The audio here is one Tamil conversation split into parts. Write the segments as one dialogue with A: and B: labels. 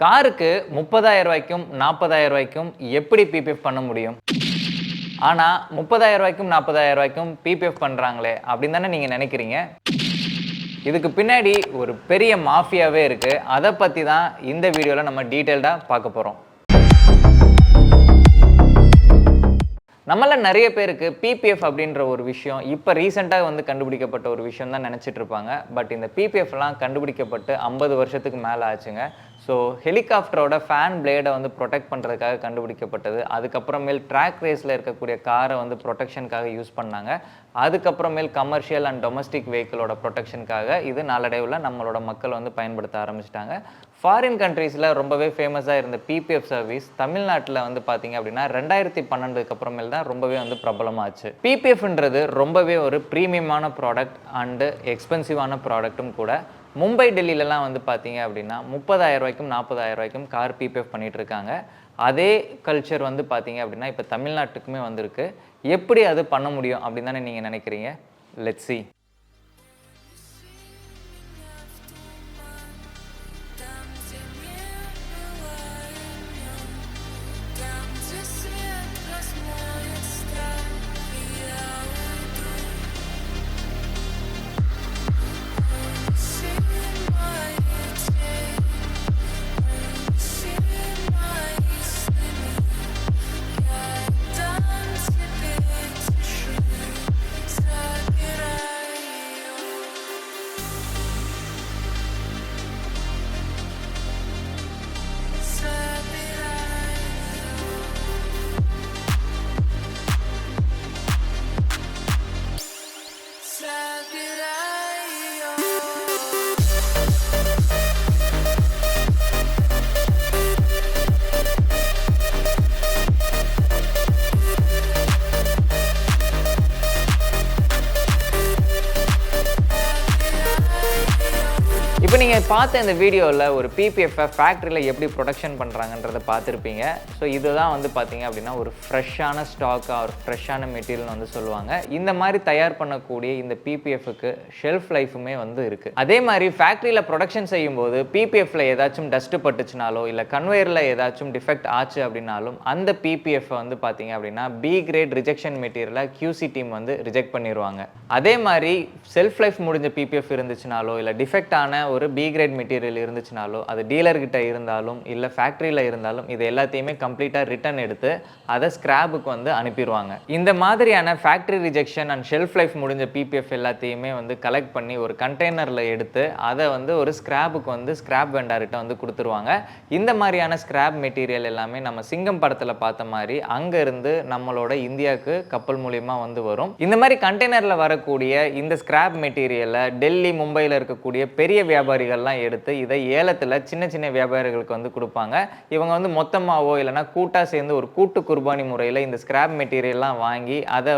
A: காருக்கு 30,000 ரூபாய்க்கும் 40,000 ரூபாய்க்கும் எப்படி பிபிஎஃப் பண்ண முடியும்? ஆனா 30,000 ரூபாய்க்கும் 40,000 ரூபாய்க்கும் பிபிஎஃப் பண்றாங்களே அப்படின்னு தானே நீங்க நினைக்கிறீங்க. இதுக்கு பின்னாடி ஒரு பெரிய மாஃபியாவே இருக்கு. அதை பத்தி தான் இந்த வீடியோல நம்ம டீடைல்டா பார்க்க போறோம். நம்மள நிறைய பேருக்கு பிபிஎஃப் அப்படின்ற ஒரு விஷயம் இப்போ ரீசெண்டாக கண்டுபிடிக்கப்பட்ட ஒரு விஷயம் தான் நினச்சிட்டு இருப்பாங்க. பட் இந்த பிபிஎஃப்லாம் கண்டுபிடிக்கப்பட்டு 50 வருஷத்துக்கு மேலே ஆச்சுங்க. ஸோ ஹெலிகாப்டரோட ஃபேன் பிளேடை ப்ரொடெக்ட் பண்ணுறதுக்காக கண்டுபிடிக்கப்பட்டது. அதுக்கப்புறமேல் ட்ராக் ரேஸில் இருக்கக்கூடிய காரை ப்ரொடெக்ஷனுக்காக யூஸ் பண்ணாங்க. அதுக்கப்புறமேல் கமர்ஷியல் அண்ட் டொமஸ்டிக் வெஹிக்கிளோட ப்ரொடெக்ஷனுக்காக இது நாளடைவில் நம்மளோட மக்கள் பயன்படுத்த ஆரம்பிச்சிட்டாங்க. ஃபாரின் கண்ட்ரீஸில் ரொம்பவே ஃபேமஸாக இருந்த பிபிஎஃப் சர்வீஸ் தமிழ்நாட்டில் பார்த்தீங்க அப்படின்னா 2012க்கு அப்புறமேல் தான் ரொம்பவே பிரபலமாச்சு. பிபிஎஃப்ன்றது ரொம்பவே ஒரு ப்ரீமியமான ப்ராடக்ட் அண்டு எக்ஸ்பென்சிவான ப்ராடக்ட்டும் கூட. மும்பை டெல்லியிலலாம் பார்த்தீங்க அப்படின்னா 30,000 ரூபாய்க்கும் 40,000 ரூபாய்க்கும் கார் பிபிஎஃப் பண்ணிகிட்டு இருக்காங்க. அதே கல்ச்சர் பார்த்தீங்க அப்படின்னா இப்போ தமிழ்நாட்டுக்குமே வந்திருக்கு. எப்படி அது பண்ண முடியும் அப்படின்னு தானே நீங்கள் நினைக்கிறீங்க? Let's see. இப்போ நீங்கள் பார்த்த இந்த வீடியோவில் ஒரு பிபிஎஃப்பை ஃபேக்ட்ரியில் எப்படி ப்ரொடக்ஷன் பண்ணுறாங்கன்றதை பார்த்துருப்பீங்க. ஸோ இதுதான் பார்த்தீங்க அப்படின்னா ஒரு ஃப்ரெஷ்ஷான ஸ்டாக்காக ஒரு ஃப்ரெஷ்ஷான மெட்டீரியல்னு சொல்லுவாங்க. இந்த மாதிரி தயார் பண்ணக்கூடிய இந்த பிபிஎஃப்க்கு ஷெல்ஃப் லைஃபுமே இருக்குது. அதே மாதிரி ஃபேக்ட்ரியில் ப்ரொடக்ஷன் செய்யும்போது பிபிஎஃப்பில் ஏதாச்சும் டஸ்ட்டு பட்டுச்சுனாலோ இல்லை கன்வேயரில் ஏதாச்சும் டிஃபெக்ட் ஆச்சு அப்படின்னாலும் அந்த பிபிஎஃப்பை பார்த்தீங்க அப்படின்னா பி கிரேட் ரிஜெக்ஷன் மெட்டீரியலை கியூசி டீம் ரிஜெக்ட் பண்ணிடுவாங்க. அதே மாதிரி செல்ஃப் லைஃப் முடிஞ்ச பிபிஎஃப் இருந்துச்சுனாலோ இல்லை டிஃபெக்டான ஒரு பி கிரேட் மெட்டீரியல் இருந்துச்சுனாலோ அது டீலர்கிட்ட இருந்தாலும் இல்லை ஃபேக்ட்ரியில் இருந்தாலும் இது எல்லாத்தையுமே கம்ப்ளீட்டாக ரிட்டர்ன் எடுத்து அதை ஸ்கிராப்புக்கு அனுப்பிடுவாங்க. இந்த மாதிரியான factory rejection and shelf life முடிஞ்ச பிபிஎஃப் எல்லாத்தையுமே கலெக்ட் பண்ணி ஒரு கண்டெய்னரில் எடுத்து அதை ஒரு ஸ்கிராப்புக்கு ஸ்கிராப் வெண்டார்கிட்ட கொடுத்துருவாங்க. இந்த மாதிரியான ஸ்கிராப் மெட்டீரியல் எல்லாமே நம்ம சிங்கம் படத்தில் பார்த்த மாதிரி அங்கேருந்து நம்மளோட இந்தியாவுக்கு கப்பல் மூலியமா வரும். இந்த மாதிரி கண்டெய்னரில் வரக்கூடிய இந்த ஸ்கிராப் மெட்டீரியலை டெல்லி மும்பையில் இருக்கக்கூடிய பெரிய வியாபாரிகள்லாம் எடுத்து இதை ஏலத்தில் சின்ன சின்ன வியாபாரிகளுக்கு கொடுப்பாங்க. இவங்க மொத்தமாகவோ இல்லைனா கூட்டாக சேர்ந்து ஒரு கூட்டு குர்பானி முறையில் இந்த ஸ்கிராப் மெட்டீரியல்லாம் வாங்கி அதை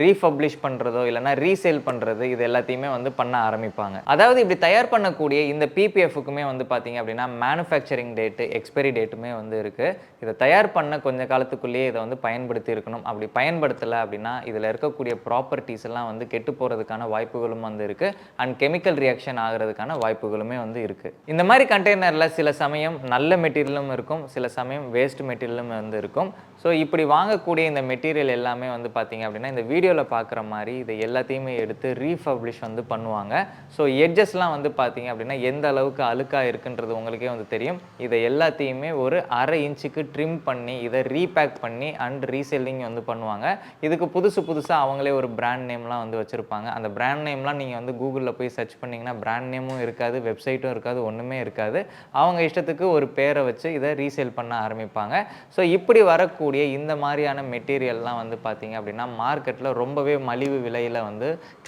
A: ரீபப்ளிஷ் பண்ணுறதோ இல்லைனா ரீசேல் பண்ணுறது இது எல்லாத்தையுமே பண்ண ஆரம்பிப்பாங்க. அதாவது இப்படி தயார் பண்ணக்கூடிய இந்த பிபிஎஃப்க்குமே பார்த்தீங்க அப்படின்னா மேனுஃபேக்சரிங் டேட்டு எக்ஸ்பைரி டேட்டுமே இருக்குது. இதை தயார் பண்ண கொஞ்ச காலத்துக்குள்ளேயே இதை பயன்படுத்தி இருக்கணும். அப்படி பயன்படுத்தலை அப்படின்னா இதில் இருக்கக்கூடிய ப்ராப்பர்ட்டிஸ் எல்லாம் கெட்டு போகிறதுக்கான வாய்ப்புகளும் இருக்குது. அண்ட் கெமிக்கல் ரியாக்ஷன் ஆகிறதுக்கான வாய்ப்புகளுமே இருக்குது. இந்த மாதிரி கண்டெய்னரில் சில சமயம் நல்ல மெட்டீரியலும் இருக்கும், சில சமயம் வேஸ்ட் மெட்டீரியலும் இருக்கும். ஸோ இப்படி வாங்கக்கூடிய இந்த மெட்டீரியல் எல்லாமே பார்த்தீங்க அப்படின்னா இந்த வீடியோவில் பார்க்குற மாதிரி இதை எல்லாத்தையுமே எடுத்து ரீபப்ளிஷ் பண்ணுவாங்க. ஸோ எட்ஜஸ்லாம் பார்த்தீங்க அப்படின்னா எந்த அளவுக்கு அழுக்காக இருக்குன்றது உங்களுக்கே தெரியும். இதை எல்லாத்தையுமே ஒரு 1/2 இன்ச்சுக்கு ட்ரிம் பண்ணி இதை ரீபேக் பண்ணி அண்ட் ரீசெல்லிங் பண்ணுவாங்க. இதுக்கு புதுசாக அவங்களே ஒரு பிராண்ட் நேம்லாம் வச்சுருப்பாங்க. அந்த பிராண்ட் நேம்லாம் நீங்கள் கூகுளில் போய் சர்ச் பண்ணிங்கன்னா பிராண்ட் நேமும் இருக்காது, வெப்சைட்டும் இருக்காது, ஒன்றுமே இருக்காது. அவங்க இஷ்டத்துக்கு ஒரு பேரை வச்சு இதை ரீசேல் பண்ண ஆரம்பிப்பாங்க. ஸோ இப்படி வரக்கூடிய இந்த மாதிரியான மெட்டீரியல்லாம் பார்த்தீங்க அப்படின்னா மார்க்கெட்டில் ரொம்பவே மலிவு விலையில்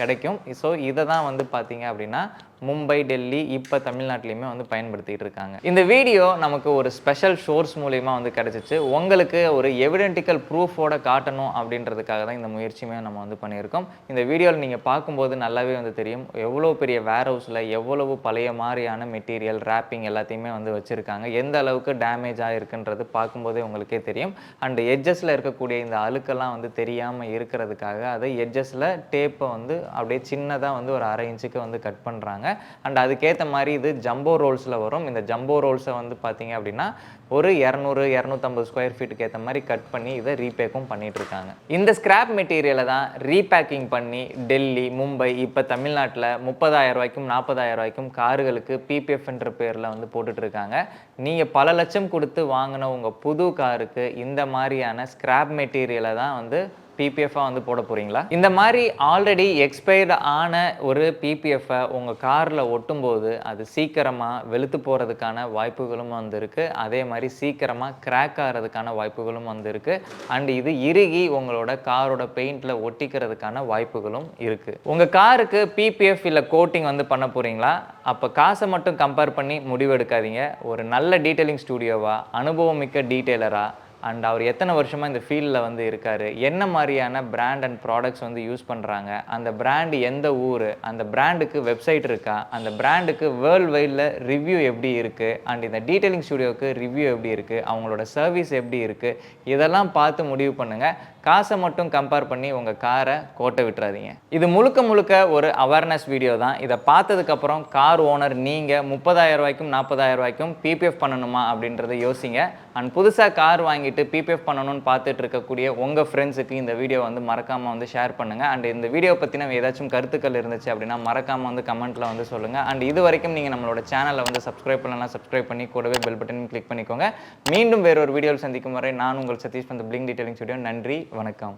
A: கிடைக்கும். ஸோ இதை தான் பார்த்தீங்க அப்படின்னா மும்பை டெல்லி இப்போ தமிழ்நாட்டிலையுமே பயன்படுத்திகிட்டு இருக்காங்க. இந்த வீடியோ நமக்கு ஒரு ஸ்பெஷல் சோர்ஸ் மூலமா கிடைச்சிச்சு. உங்களுக்கு ஒரு எவிடென்டிக்கல் ப்ரூஃபோட காட்டணும் அப்படின்றதுக்காக தான் இந்த முயற்சியுமே நம்ம பண்ணியிருக்கோம். இந்த வீடியோவில் நீங்கள் பார்க்கும்போது நல்லாவே தெரியும் எவ்வளோ பெரிய வேர் ஹவுஸில் எவ்வளவு பழைய மாதிரியான மெட்டீரியல் ரேப்பிங் எல்லாத்தையுமே வச்சுருக்காங்க. எந்த அளவுக்கு டேமேஜ் ஆகிருக்குன்றது பார்க்கும்போதே உங்களுக்கே தெரியும். அண்ட் எட்ஜஸில் இருக்கக்கூடிய இந்த அழுக்கெல்லாம் தெரியாமல் இருக்கிறதுக்காக அதை எட்ஜஸில் டேப்பை அப்படியே சின்னதாக ஒரு 1/2 இன்ச்சுக்கு கட் பண்ணுறாங்க. அண்ட் அதுக்கேற்ற மாதிரி இது ஜம்போ ரோல்ஸில் வரும். இந்த ஜம்போ ரோல்ஸை வந்து பார்த்தீங்க அப்படின்னா ஒரு 200-250 ஸ்கொயர் ஃபீட்டுக்கு ஏற்ற மாதிரி கட் பண்ணி இதை ரீபேக்கும் பண்ணிட்டு இருக்காங்க. இந்த ஸ்கிராப் மெட்டீரியலை தான் ரீபேக்கிங் பண்ணி டெல்லி, மும்பை, இப்போ தமிழ்நாட்டில் 30,000 ரூபாய்க்கும் 40,000 ரூபாய்க்கும் கார்களுக்கு பிபிஎஃப்ன்ற பேரில் வந்து போட்டுட்டு இருக்காங்க. நீங்கள் பல லட்சம் கொடுத்து வாங்கின உங்கள் புது காருக்கு இந்த மாதிரியான ஸ்கிராப் மெட்டீரியலை தான் வந்து பிபிஎஃபாக வந்து போட போகிறீங்களா? இந்த மாதிரி ஆல்ரெடி எக்ஸ்பயர்டு ஆன ஒரு பிபிஎஃப்பை உங்கள் காரில் ஒட்டும்போது அது சீக்கிரமாக வெளுத்து போகிறதுக்கான வாய்ப்புகளும் வந்துருக்கு. அதே மாதிரி சீக்கிரமாக கிராக் ஆகிறதுக்கான வாய்ப்புகளும் வந்துருக்கு. அண்ட் இது இறுகி உங்களோட காரோட பெயிண்டில் ஒட்டிக்கிறதுக்கான வாய்ப்புகளும் இருக்குது. உங்கள் காருக்கு பிபிஎஃப் இல்லை கோட்டிங் வந்து பண்ண போகிறீங்களா? அப்போ காசை மட்டும் கம்பேர் பண்ணி முடிவெடுக்காதீங்க. ஒரு நல்ல டீட்டெயிலிங் ஸ்டூடியோவாக, அனுபவம் மிக்க டீட்டெயிலராக, அண்ட் அவர் எத்தனை வருஷமாக இந்த ஃபீல்டில் வந்து இருக்கார், என்ன மாதிரியான பிராண்ட் அண்ட் ப்ராடக்ட்ஸ் வந்து யூஸ் பண்ணுறாங்க, அந்த பிராண்டு எந்த ஊர், அந்த பிராண்டுக்கு வெப்சைட் இருக்கா, அந்த பிராண்டுக்கு வேர்ல்டு வைடில் ரிவ்யூ எப்படி இருக்குது, அண்ட் இந்த டீட்டெயிலிங் ஸ்டூடியோவுக்கு ரிவ்யூ எப்படி இருக்குது, அவங்களோட சர்வீஸ் எப்படி இருக்குது, இதெல்லாம் பார்த்து முடிவு பண்ணுங்கள். காசை மட்டும் கம்பேர் பண்ணி உங்கள் காரை கோட்டை விட்டுறாதீங்க. இது முழுக்க முழுக்க ஒரு அவேர்னஸ் வீடியோ தான். இதை பார்த்ததுக்கப்புறம் கார் ஓனர் நீங்கள் 30,000 ரூபாய்க்கும் 40,000 ரூபாய்க்கும் பிபிஎஃப் பண்ணணுமா அப்படின்றத யோசிங்க. அண்ட் புதுசாக கார் வாங்கிட்டு பிபிஎஃப் பண்ணணும்னு பார்த்துட்டு இருக்கக்கூடிய உங்கள் ஃப்ரெண்ட்ஸுக்கு இந்த வீடியோ வந்து மறக்காமல் வந்து ஷேர் பண்ணுங்கள். அண்ட் இந்த வீடியோ பற்றின ஏதாச்சும் கருத்துக்கள் இருந்துச்சு அப்படின்னா மறக்காமல் வந்து கமெண்ட்டில் வந்து சொல்லுங்கள். அண்ட் இது வரைக்கும் நீங்கள் நம்மளோட சேனலை வந்து சப்ஸ்கிரைப் பண்ணலாம், சப்ஸ்கிரைப் பண்ணி கூடவே பெல் பட்டன் கிளிக் பண்ணிக்கோங்க. மீண்டும் வேறொரு வீடியோவில் சந்திக்கும் வரை நான் உங்கள் Satish from the Blink Detailing Studio. நன்றி, வணக்கம்.